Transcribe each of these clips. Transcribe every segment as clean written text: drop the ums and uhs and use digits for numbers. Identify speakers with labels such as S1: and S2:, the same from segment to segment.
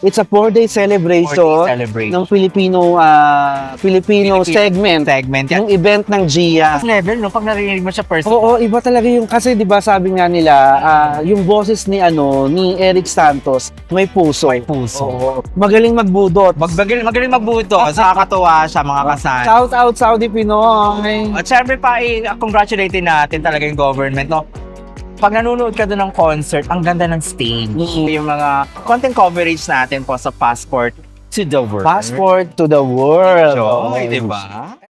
S1: It's a 4-day celebration ng Filipino segment
S2: Yan.
S1: ng event ng GIA.
S2: Level, no? Pag narinig mo siya person.
S1: Oo, iba talaga yung kasi 'di ba sabi nga nila, yung boses ni Eric Santos may puso.
S2: May puso.
S1: Oo. Magaling magbudot.
S2: Magaling magbuto. Nakakatuwa siya, mga kasan.
S1: Shout out Saudi Pinoy.
S2: At syempre pa, congratulating natin talaga yung government, no? Pag nanonood ka doon ng concert, ang ganda ng stage. Yung mga content coverage natin po sa Passport to the World.
S1: Passport to the world.
S2: Joy, di ba?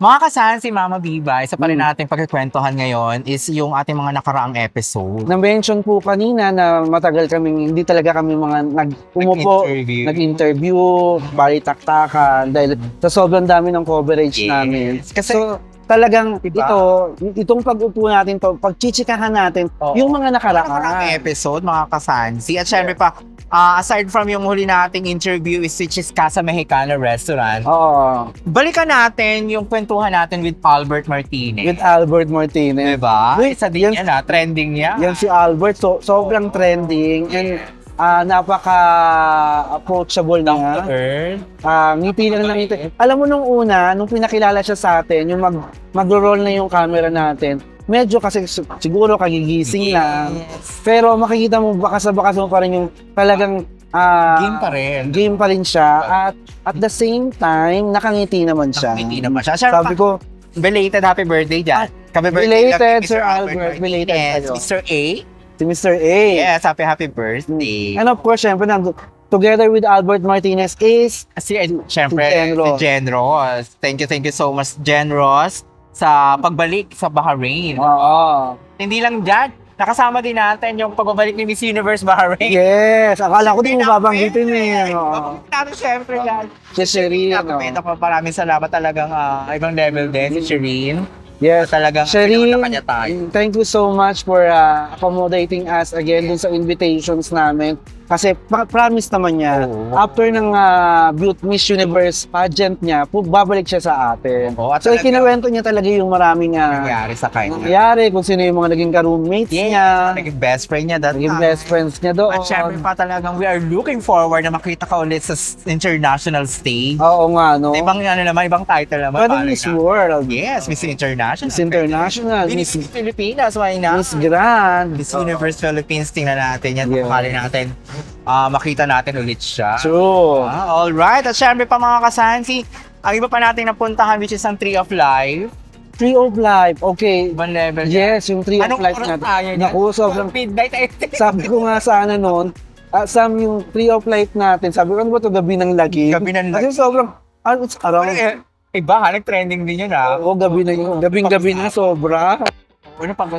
S2: Mga kasan, si Mama Biba, isa pa rin nating pagkikwentuhan ngayon is yung ating mga nakaraang episode.
S1: Na-mention po kanina na matagal kaming, hindi talaga kami mga nag-interview, balitaktakan, dahil sa sobrang dami ng coverage namin.
S2: Kasi,
S1: So, talagang
S2: diba?
S1: itong pag-upo natin to, pagchichikahan natin, yung mga nakaraang
S2: episode, mga kasansi. At syempre pa, aside from yung huli nating interview which is Casa Mexicana Restaurant, balikan natin yung kwentuhan natin with Albert Martinez.
S1: With Albert Martinez.
S2: Diba?
S1: Wait,
S2: Isa din yan, trending niya.
S1: Yan si Albert, sobrang trending. And napaka-approachable na. Ngiti lang ngiti. Alam mo nung una, nung pinakilala siya sa atin, yung mag-roll na yung camera natin, medyo kasi siguro kagigising lang. Pero makikita mo, bakas mo pa rin yung talagang
S2: game pa rin.
S1: Game pa rin siya. At the same time, nakangiti naman siya.
S2: Nakangiti naman siya.
S1: Sabi ko,
S2: belated happy birthday dyan.
S1: Belated, Sir Albert. Belated kayo.
S2: Mr. A.
S1: Si Mr. A.
S2: Yes, happy birthday.
S1: And of course, syempre, together with Albert Martinez is
S2: syempre, si Jen Ross. Thank you so much, Jen Ross, sa pagbalik sa Bahrain.
S1: Oo.
S2: Hindi lang dyan, nakasama din natin yung pagbabalik ni Miss Universe Bahrain.
S1: Yes, akala ko din mo babanggitin eh.
S2: Natin syempre yan.
S1: Si Shireen.
S2: Maraming salamat talagang ibang level din, si Shireen.
S1: Yes,
S2: talagang
S1: Shireen, thank you so much for accommodating us again dun sa invitations namin. Kasi promise naman niya, after ng Miss Universe pageant niya, babalik siya sa atin. So ikinuwento niya talaga yung maraming
S2: nangyari sa kanya.
S1: Nangyari, kung sino yung mga naging ka-roommates niya.
S2: Naging best friend niya.
S1: Naging best friends niya doon.
S2: At syempre pa talagang we are looking forward na makita ka ulit sa international stage.
S1: Oo nga, no?
S2: Ibang ibang title naman.
S1: Pwede Miss World.
S2: Yes, Miss International.
S1: Miss International.
S2: Miss Pilipinas, why not?
S1: Miss Grand.
S2: Miss Universe Philippines, tingnan natin yan. Pumali natin. Makita natin ulit siya.
S1: True.
S2: Alright. At syempre pa mga kasansi, ang iba pa nating napuntahan which is ang Tree of Life.
S1: Tree of Life, okay.
S2: Ibang level.
S1: Yes, yung Tree of Life natin. Naku, sobrang... Sabi ko nga sana noon, Sam, yung Tree of Life natin, sabi ko, ano ba ito, Gabi ng Lagi?
S2: Gabi ng Lagi.
S1: Kasi sobrang, it's around...
S2: Iba, nag-trending din yun
S1: Oo, gabi na yun. Gabing-gabi na, sobra.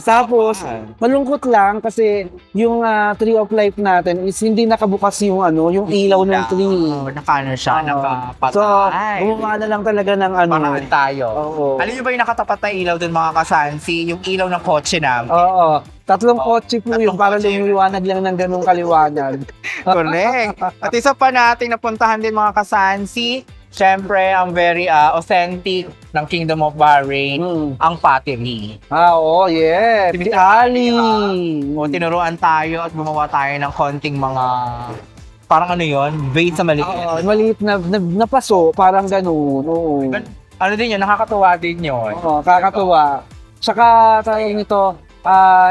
S1: Tapos, malungkot lang kasi yung Tree of Life natin is hindi nakabukas yung yung ilaw ng tree.
S2: Nakano siya, nakapatay.
S1: So, gumawa na lang talaga ng
S2: Paraan tayo.
S1: Oo.
S2: Alam niyo ba yung nakatapat na ilaw dun mga kasansi? Yung ilaw ng kotse namin.
S1: Oo. 3 kotse po yung para lumiwanag lang ng ganung kaliwanag.
S2: Correct. At isa pa nating napuntahan din mga kasansi, syempre, ang very authentic ng Kingdom of Bahrain, ang pottery.
S1: Oo, yes. Si Ali.
S2: Tinuruan tayo at gumawa tayo ng konting mga, parang vase sa maliit.
S1: Maliit na paso, parang gano'n. Oo.
S2: Ano din yun, nakakatuwa din yun.
S1: Oo, kakatuwa. Tsaka tayo nito,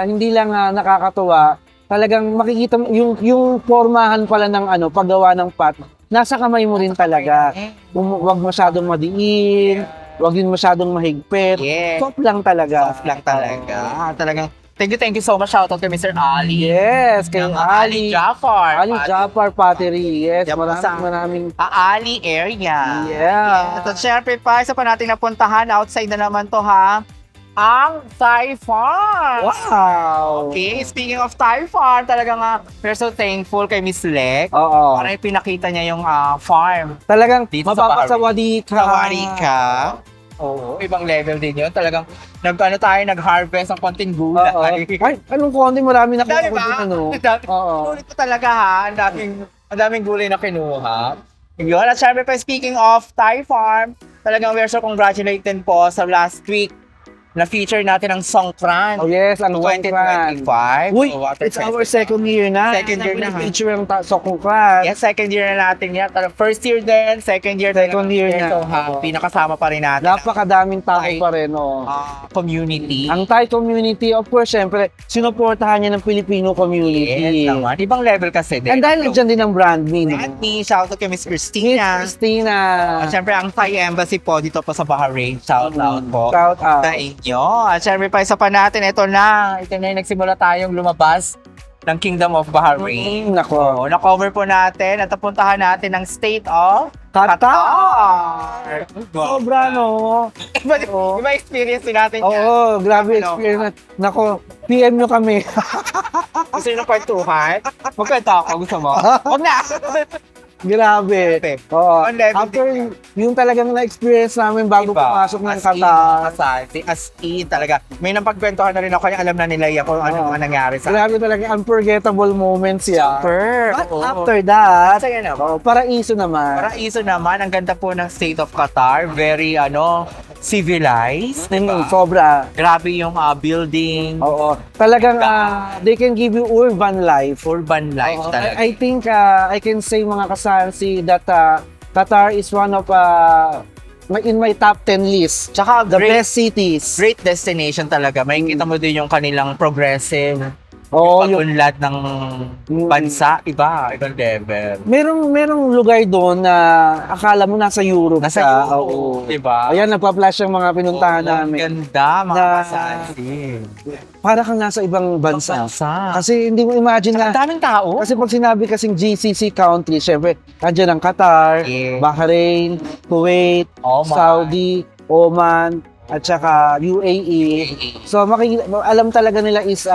S1: hindi lang nakakatuwa, talagang makikita yung formahan pala ng paggawa ng pot, nasa kamay mo rin talaga. Huwag masyadong madiin, huwag din masyadong mahigpit.
S2: Yes.
S1: Soft lang talaga.
S2: Talagang, thank you so much. Shoutout kay Mr. Ali.
S1: Yes, kay Ali
S2: Jaffar.
S1: Ali Jaffar Pottery. Yes, maraming
S2: Ali area.
S1: Yeah.
S2: At syempre pa, isa pa natin napuntahan, outside na naman to ha, ang Thai Farm.
S1: Wow!
S2: Okay, speaking of Thai Farm, talaga nga, we're so thankful kay Miss Lek.
S1: Oo.
S2: Parang pinakita niya yung farm.
S1: Talagang
S2: Dito sa
S1: mapapasawadi ka.
S2: Sawari ka. Oo, ibang level din yun. Talagang nag-harvest ng konting gulay.
S1: Oo. Ay, anong konti, marami na
S2: Dami
S1: ko
S2: ba?
S1: din, ano. Oo.
S2: Sulit ko talaga ha. Ang daming gulay na kinuha. Yun. At syempre pa, speaking of Thai Farm, talagang we're so congratulated po sa last week na feature natin ang Songkran.
S1: Oh yes, ang
S2: 2025.
S1: Uy,
S2: Water
S1: it's our
S2: Festival.
S1: second year na.
S2: Second year na, ha?
S1: Feature ang Sokungkran.
S2: Yes, second year na natin yan. First year din, second year
S1: Second year na.
S2: So happy, nakasama pa rin natin
S1: Napakadaming tao
S2: Thai.
S1: pa rin, oh.
S2: Community.
S1: Ang Thai community, of course, syempre, sinuportahan niya ng Filipino community.
S2: Yes, naman. Ibang level kasi din.
S1: And dahil dyan din ang brand me, no?
S2: At me, shout out kay Miss
S1: Miss
S2: Christina.
S1: Christina.
S2: At syempre, ang Thai Embassy po dito po sa Bahrain. Shout out po.
S1: Shout out.
S2: Sa inyo. At syempre pa isa pa natin, ito na yung nagsimula tayong lumabas ng Kingdom of Bahrain.
S1: Nako.
S2: Oo, na-cover po natin at napuntahan natin ang State of
S1: Qatar. Sobra, no?
S2: Iba experience din natin yan.
S1: Oo, grabe
S2: Ano?
S1: experience. Nako, PM nyo kami.
S2: Gusto nyo ng kwentuhan? Magkwento ako, gusto mo? Huwag na!
S1: Grabe. Oo.
S2: On level
S1: After yung talagang na-experience namin bago pumasok ng Qatar.
S2: As in, talaga. May napagkwentuhan na rin ako, yung alam na nila yan kung ano mga nangyari sa
S1: Grabe talaga, unforgettable moments yan.
S2: Super!
S1: But
S2: Oo.
S1: after that,
S2: Masaya naman.
S1: paraiso naman.
S2: Paraiso naman, ang ganda po ng State of Qatar. Very, civilized. Diba?
S1: Sobra.
S2: Grabe yung building,
S1: Oo. Talagang they can give you urban life.
S2: urban life
S1: Oo.
S2: talaga.
S1: I think I can say mga kasansi that Qatar is one of in my top 10 list.
S2: Tsaka
S1: The
S2: great,
S1: best cities.
S2: great destination talaga. Makikita mo din yung kanilang progressive,
S1: Oo,
S2: yung pag-unlad ng bansa, ibang level.
S1: merong lugar doon na akala mo nasa Europe
S2: Nasa
S1: ka.
S2: Europe,
S1: Oo.
S2: diba?
S1: Ayan, nagpa-flash yung mga pinuntahan
S2: Oo, ang
S1: namin.
S2: ganda, mga
S1: Na-
S2: kasansi.
S1: Para kang nasa ibang bansa.
S2: Bansa.
S1: Kasi hindi mo imagine
S2: Ang
S1: na,
S2: daming tao.
S1: kasi pag sinabi kasing GCC country, syempre, andyan ang Qatar,
S2: Yeah.
S1: Bahrain, Kuwait,
S2: Oman.
S1: Saudi, Oman, at saka UAE. So alam talaga nila is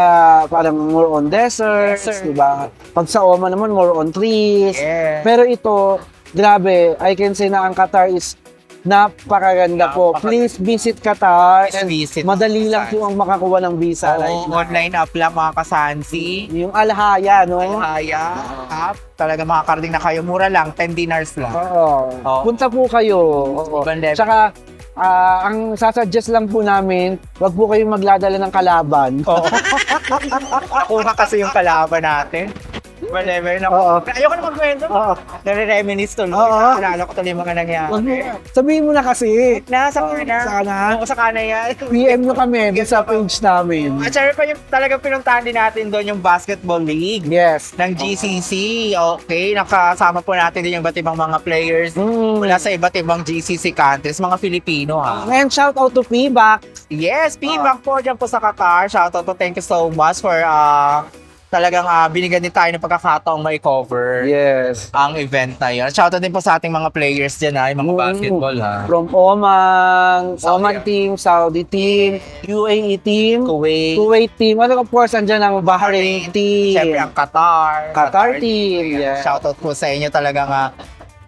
S1: parang more on deserts,
S2: Desert.
S1: diba? Pag sa Oman naman, more on trees.
S2: Yeah.
S1: Pero ito, grabe, I can say na ang Qatar is napakaganda po. Please visit Qatar.
S2: Please
S1: And
S2: visit
S1: madali lang
S2: Qatar.
S1: po ang makakuha ng visa.
S2: Oo,
S1: right now.
S2: online app lang mga kasansi.
S1: Yung Alhaya, no?
S2: Kaya, app, talaga makakarating na kayo. Mura lang, 10 dinars lang.
S1: Oo.
S2: Oo.
S1: Punta po kayo. Oo.
S2: Ibang level.
S1: Tsaka, ang sasuggest lang po namin, wag po kayong magladala ng kalaban.
S2: Oo. Nakuha kasi yung kalaban natin. Whatever.
S1: Oo.
S2: Ayoko na magkwento.
S1: Oo.
S2: Nare-reminisce tuloy.
S1: Oo.
S2: Nalala ko tuloy yung mga nangyari.
S1: Wag mo. Sabihin mo na kasi.
S2: Nasa corner.
S1: Sana.
S2: Oo, sa kana yan.
S1: PM nyo kami doon sa page namin.
S2: At syempre pa yung talagang pinuntahan din natin doon yung Basketball League
S1: Yes.
S2: ng GCC. Okay, nakasama po natin din yung iba't ibang mga players mula sa iba't ibang GCC countries, mga Filipino ha.
S1: And shout out to Feedback.
S2: Yes, feedback po dyan po sa Qatar. Shoutout po, thank you so much for talagang binigyan din tayo ng pagkakataong may cover
S1: Yes.
S2: ang event na yun. Shoutout din po sa ating mga players dyan ha, yung mga basketball ha.
S1: From Oman,
S2: Saudi.
S1: Oman team, Saudi team, UAE team,
S2: Kuwait,
S1: Kuwait team, ano of course, andyan ang Bahrain team.
S2: syempre ang Qatar.
S1: Qatar team, yeah.
S2: Shoutout po sa inyo talagang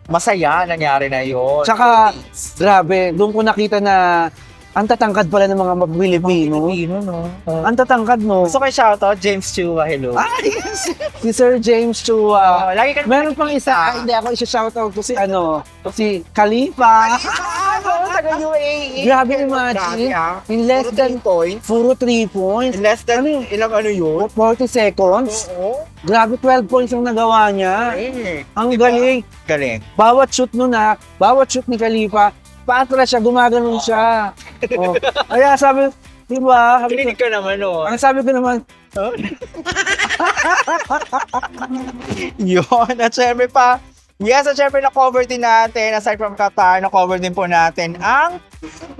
S2: masaya nangyari na yun.
S1: Tsaka, grabe, doon ko nakita na ang tatangkad pala ng mga Pilipino.
S2: Pilipino, no?
S1: Ang tatangkad, no?
S2: Gusto ko shoutout, James Chua, hello.
S1: Si Sir James Chua.
S2: Lagi ka
S1: Meron pang isa, hindi ako isa-shoutout ko si si Khalifa.
S2: taga UAE.
S1: Grabe imagine, in less than
S2: points.
S1: puro 3 points.
S2: In less than, ilang ano yun?
S1: 40 seconds.
S2: Oo.
S1: Grabe, 12 points ang nagawa niya. Ang galing.
S2: Galing.
S1: Bawat shoot bawat shoot ni Khalifa, paatras siya, gumaganon siya. Oh. Kaya sabi, di ba?
S2: Kininig ka naman, no?
S1: Ang sabi ko naman,
S2: Yun. At syempre pa, yes, at syempre na-cover din natin, aside from Qatar, na-cover din po natin ang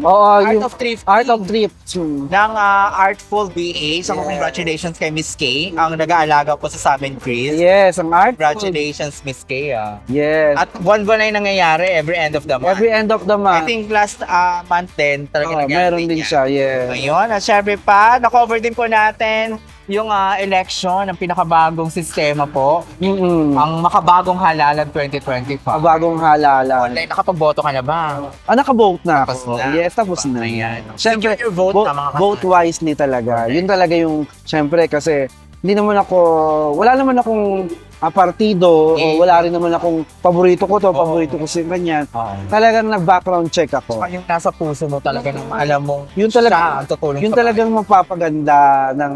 S2: Art
S1: yung
S2: of Thrifting
S1: Art of Thrift.
S2: ng Artful BA. So, congratulations kay Miss Kay, ang nag-aalaga po sa Samin Chris.
S1: Yes, ang Art.
S2: Congratulations, Miss Kay.
S1: Yes.
S2: At buwan-buwan na yung nangyayari every end of the month.
S1: Every end of the
S2: I
S1: month.
S2: think last month din talaga nangyari
S1: meron din
S2: yan.
S1: siya, yes.
S2: Ngayon, at syempre pa, na-cover din po natin yung election ng pinakabagong sistema po,
S1: Ang
S2: ang makabagong halalan 2025.
S1: bagong halalan.
S2: Online, nakapagboto ka na ba?
S1: Naka-vote na
S2: Tapos
S1: ako.
S2: na.
S1: Yes, tapos na.
S2: Ayan.
S1: Siyempre,
S2: Secure your vote na, mga kasama.
S1: vote wisely talaga. Yun talaga yung, siyempre, kasi wala naman akong partido, o wala rin naman akong paborito ko to, paborito ko si ganyan. Talagang nag-background check ako.
S2: Saka yung nasa puso mo talaga nang alam mong
S1: Yun talaga-
S2: siya ang tutulong
S1: Yun
S2: sa
S1: talagang magpapaganda ng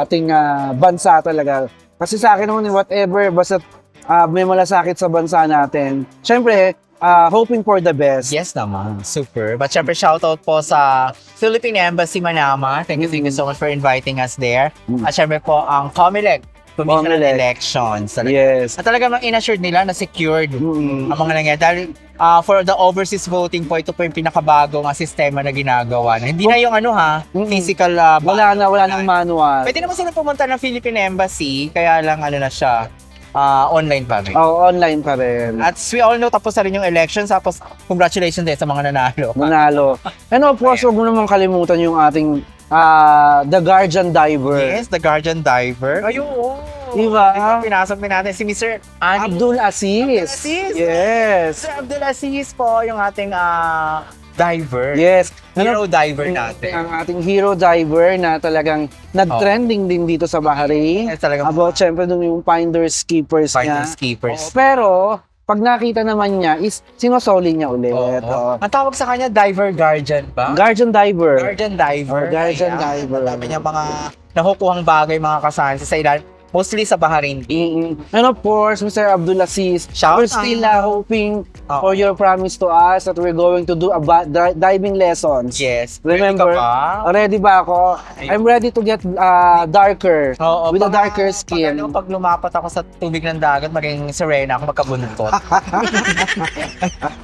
S1: ating bansa talaga. Kasi sa akin naman, whatever, basta may malasakit sa bansa natin. Siyempre, hoping for the best.
S2: Yes naman, super. But syempre, shoutout po sa Philippine Embassy Manama. Thank you so much for inviting us there. At syempre po, ang COMELEC, Commission on
S1: COMELEC.
S2: Elections.
S1: Yes.
S2: At talagang in-assured nila na secured ang mga nangyayari. Dahil for the overseas voting po, ito po yung pinakabagong sistema na ginagawa. Hindi na yung physical
S1: Wala nang manual.
S2: Pwede naman sila pumunta ng Philippine Embassy, kaya lang na siya, online pa rin.
S1: Online pa rin.
S2: At we all know, tapos na rin yung elections, tapos congratulations din sa mga nanalo.
S1: Manalo. And of course, huwag mo naman kalimutan yung ating The Guardian Diver.
S2: Yes, the Guardian Diver. Ayun.
S1: Diba?
S2: Pinasok din natin si Mr.
S1: Abdul Aziz.
S2: Aziz.
S1: Yes.
S2: Sir Abdul Aziz po, yung ating diver.
S1: Yes.
S2: Hero diver natin.
S1: Ang ating hero diver na talagang nag-trending din dito sa Bahrain.
S2: Yes, talagang
S1: About, syempre, dun yung Finders Keepers niya.
S2: Finders Keepers.
S1: Pero, pag nakita naman niya, is sinosoli niya ulit.
S2: Oo. Ang tawag sa kanya, diver guardian ba?
S1: Guardian Diver.
S2: Guardian diver.
S1: Guardian
S2: Ayan.
S1: diver.
S2: Dami niya mga nakukuhang bagay, mga kasansi sa ilan. Mostly sa Bahrain.
S1: And of course, Mr. Abdul Aziz,
S2: Shout
S1: we're
S2: out.
S1: still hoping
S2: Oo.
S1: for your promise to us that we're going to do diving lessons.
S2: Yes.
S1: Remember?
S2: Ready ka ba?
S1: Ready ba ako? I'm ready to get darker.
S2: Oo,
S1: with a
S2: pag-
S1: darker skin.
S2: Pag lumapat ako sa tubig ng dagat, maging Serena ako, magkabuntot.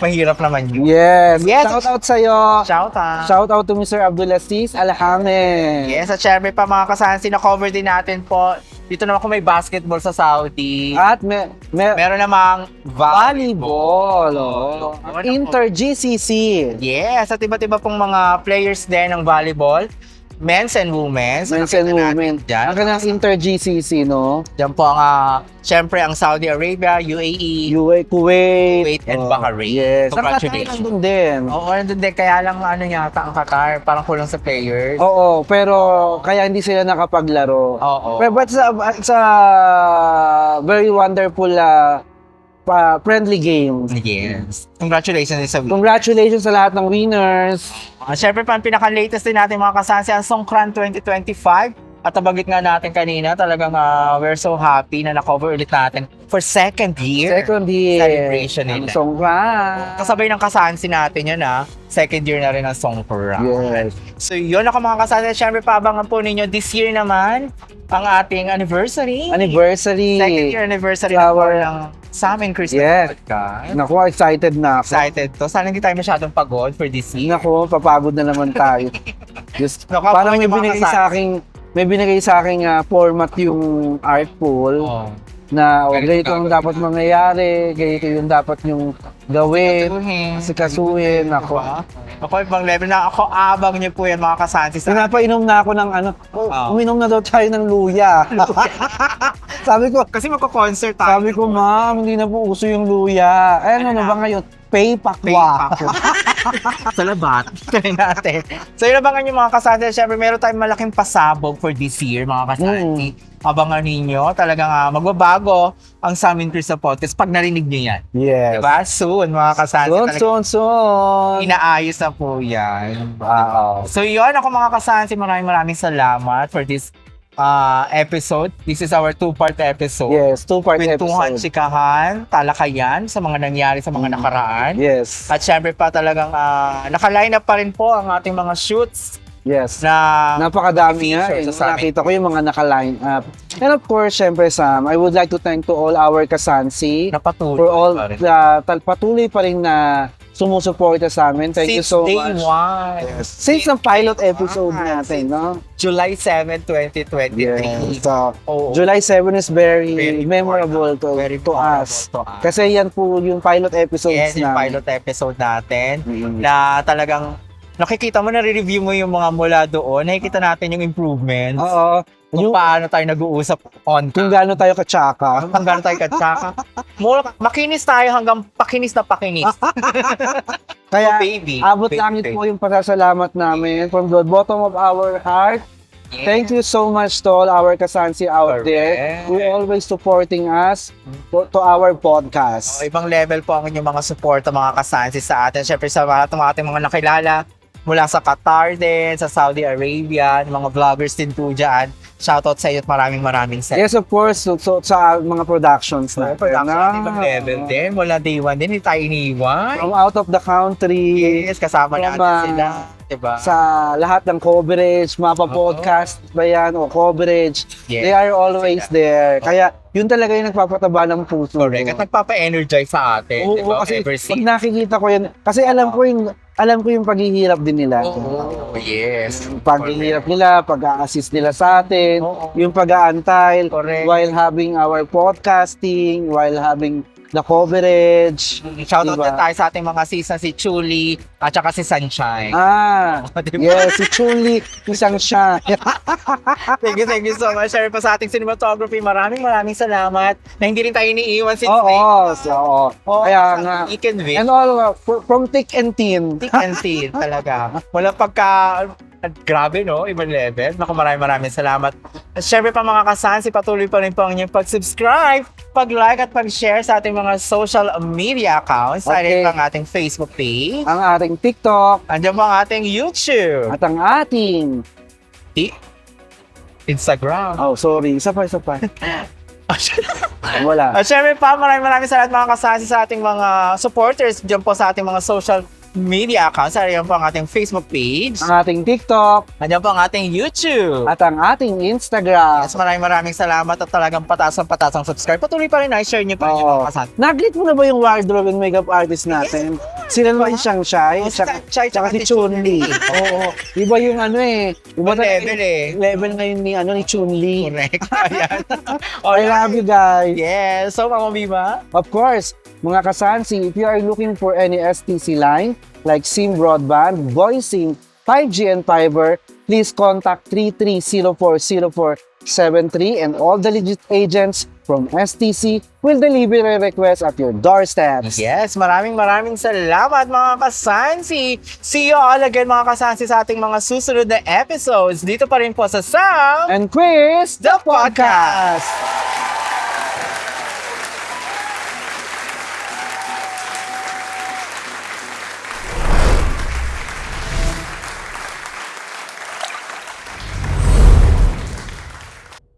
S2: Mahirap naman yun.
S1: Yes.
S2: Yes.
S1: Shout out sa'yo.
S2: Shout out.
S1: Shout out to Mr. Abdul Aziz Alhamed.
S2: Yes, at syempre pa mga kasansi, na-cover din natin po. Dito naman kung may basketball sa Saudi.
S1: At
S2: Meron namang
S1: volleyball. Oh.
S2: Ano po?
S1: Inter-GCC.
S2: Yes, at iba't iba pong mga players din ng volleyball. Men's and women's.
S1: Men's and women.
S2: Dyan.
S1: Ang kanang Inter-GCC, no?
S2: Diyan po ang, syempre, ang Saudi Arabia, UAE,
S1: Kuwait.
S2: Kuwait, and
S1: Oh,
S2: Bahrain.
S1: Yes. Ang Qatar
S2: Congratulations.
S1: nandun din.
S2: Oo, nandun din. Kaya lang yata ang Qatar, parang kulang sa players.
S1: Oo, pero kaya hindi sila nakapaglaro.
S2: Oo.
S1: But it's a very wonderful friendly game.
S2: Yes. Congratulations din sa week.
S1: Congratulations sa lahat ng winners.
S2: Syempre pa, ang pinaka-latest din natin mga kasansi, ang Songkran 2025. At nabagit nga natin kanina, talagang we're so happy na na-cover ulit natin for second year.
S1: Second year.
S2: Celebration nila.
S1: Ang Songkran.
S2: Kasabay ng kasansi natin yan second year na rin ang Songkran.
S1: Yes.
S2: So yun ako mga kasansi, syempre paabangan po ninyo this year naman ang ating anniversary.
S1: Anniversary.
S2: Second year anniversary
S1: Our-
S2: ng sa amin Christmas
S1: Yes.
S2: podcast.
S1: Naku, excited na ako.
S2: Excited to. Sana hindi tayo masyadong pagod for this year.
S1: Naku, papagod na naman tayo. Just,
S2: Naku,
S1: parang
S2: yung mga
S1: may binigay sa aking format yung art pool
S2: Oh.
S1: na
S2: Ganito
S1: ganito ang
S2: gagawin
S1: dapat mangyayari, ganito yung dapat yung gawin, sikasuhin. Ako,
S2: Ako, ibang level na ako, abang niyo po yan mga kasansi.
S1: pinapainom na ako ng uminom na daw tayo ng luya. Sabi ko,
S2: Kasi magko-concert tayo.
S1: sabi ko, ma'am, hindi na po uso yung luya. Eh, ano na ba ngayon? Pay pakwa.
S2: Sa labat. Try natin. So, yun abangan nyo mga kasansi. Siyempre, meron tayong malaking pasabog for this year, mga kasansi. Abangan ninyo. Talagang magbabago ang Sa Amin Chris sa podcast pag narinig nyo yan.
S1: Yes.
S2: Diba? Soon, mga kasansi.
S1: Soon.
S2: Inaayos na po yan.
S1: Wow.
S2: So, yun ako mga kasansi. Maraming salamat for this episode. This is our two-part episode.
S1: Yes, two-part
S2: Kwentuhan,
S1: episode.
S2: chikahan, talakayan sa mga nangyari sa mga nakaraan.
S1: Yes.
S2: At syempre pa talagang naka-line up pa rin po ang ating mga shoots
S1: Yes.
S2: na
S1: Napakadami nga.
S2: feature sa amin.
S1: Nakita ko yung mga naka-line up. And of course, syempre Sam, I would like to thank to all our kasansi
S2: napatuloy
S1: for all
S2: pa rin.
S1: patuloy pa rin na sumusuporta sa amin. Thank you
S2: Since
S1: so
S2: day
S1: much.
S2: one.
S1: Since ang pilot episode natin, no?
S2: July 7, 2023.
S1: Yes. So,
S2: Oo.
S1: July 7 is very,
S2: Very
S1: memorable to,
S2: Very
S1: to us.
S2: memorable to us.
S1: Kasi yan po yung pilot episodes
S2: Yes, yung
S1: na.
S2: pilot episode natin
S1: Mhm.
S2: na talagang nakikita mo, nare-review mo yung mga mula doon, nakikita natin yung improvements.
S1: Oo.
S2: Kung
S1: Yung-
S2: paano tayo nag-uusap on
S1: Kung gaano tayo katsaka.
S2: Kung gaano tayo katsaka. Makinis tayo hanggang pakinis na pakinis.
S1: Kaya,
S2: baby.
S1: abot
S2: Baby.
S1: langit po yung pasasalamat namin from the bottom of our heart. Thank you so much to all our kasansi out there who always supporting us to our podcast.
S2: Ibang level po ang inyong mga support, mga kasansi sa atin. Siyempre sa mga ating mga nakilala mula sa Qatar din, sa Saudi Arabia, mga vloggers din po dyan. Shoutout sa iyo at maraming salamat.
S1: Yes, of course, so sa mga productions na.
S2: Ibang level din. Mula day one din, hindi tayo iniwan.
S1: From out of the country,
S2: Yes, kasama
S1: From,
S2: natin sila. Diba?
S1: sa lahat ng coverage, mapa-podcast ba yan o coverage,
S2: Yes.
S1: they are always there. Kaya yun talaga yung nagpapataba ng puso.
S2: Correct. At nagpapa-energize sa atin.
S1: Oo,
S2: Diba?
S1: kasi
S2: Ever
S1: pag
S2: since.
S1: nakikita ko yan, kasi alam ko yung paghihirap din nila.
S2: Oo, yes.
S1: Paghihirap nila, pag-a-assist nila sa atin,
S2: Oo.
S1: yung pag-aantay
S2: Correct.
S1: while having our podcasting, while having the coverage.
S2: Shoutout
S1: Diba?
S2: din tayo sa ating mga season, si Chuli at saka si Sunshine. Diba?
S1: Yes, si Chunli, isang siya.
S2: Thank you so much. Share pa sa ating cinematography. Maraming salamat na hindi rin tayo iniiwan since
S1: Oo. Kaya nga.
S2: You can win.
S1: And all, from thick and thin.
S2: Thick and thin talaga. Wala pagka... Grabe, no? Ibang level. Naku, maraming salamat. At syempre pa mga kasansi, patuloy pa rin po ang inyong pag-subscribe, pag-like at pag-share sa ating mga social media accounts.
S1: Okay.
S2: Sa ang ating Facebook page.
S1: Ang ating TikTok
S2: Andiyan po ang ating YouTube.
S1: at ang ating...
S2: Instagram.
S1: Oh, sorry. Isa pa. Wala.
S2: At syempre pa, maraming salamat mga kasansi sa ating mga supporters dyan po sa ating mga social media accounts. Andiyan po ang ating Facebook page.
S1: Ang ating TikTok
S2: Andiyan po ang ating YouTube.
S1: at ang ating Instagram.
S2: Yes, maraming salamat at talagang pataas ang subscribe. Patuloy pa rin share niyo pa rin yung
S1: Oo.
S2: mga kasansi.
S1: Nag-get mo na ba yung wardrobe and makeup artist natin? Sila naman siyang Shai, tsaka si Chun-Li. Oo. Iba yung Iba
S2: Ibang
S1: talaga
S2: level
S1: yung level ngayon ni Chun-Li.
S2: Correct. Ayan.
S1: I love you guys.
S2: Yes. So, mga Biba,
S1: Of course, mga kasansi, if you are looking for any STC line like SIM Broadband, Voice SIM, 5G and Fiber, please contact 33040473 and all the legit agents from STC will deliver a request at your doorsteps.
S2: yes, maraming salamat mga kasansi. See you all again mga kasansi sa ating mga susunod na episodes. Dito pa rin po sa Sam
S1: And Quiz,
S2: the Podcast.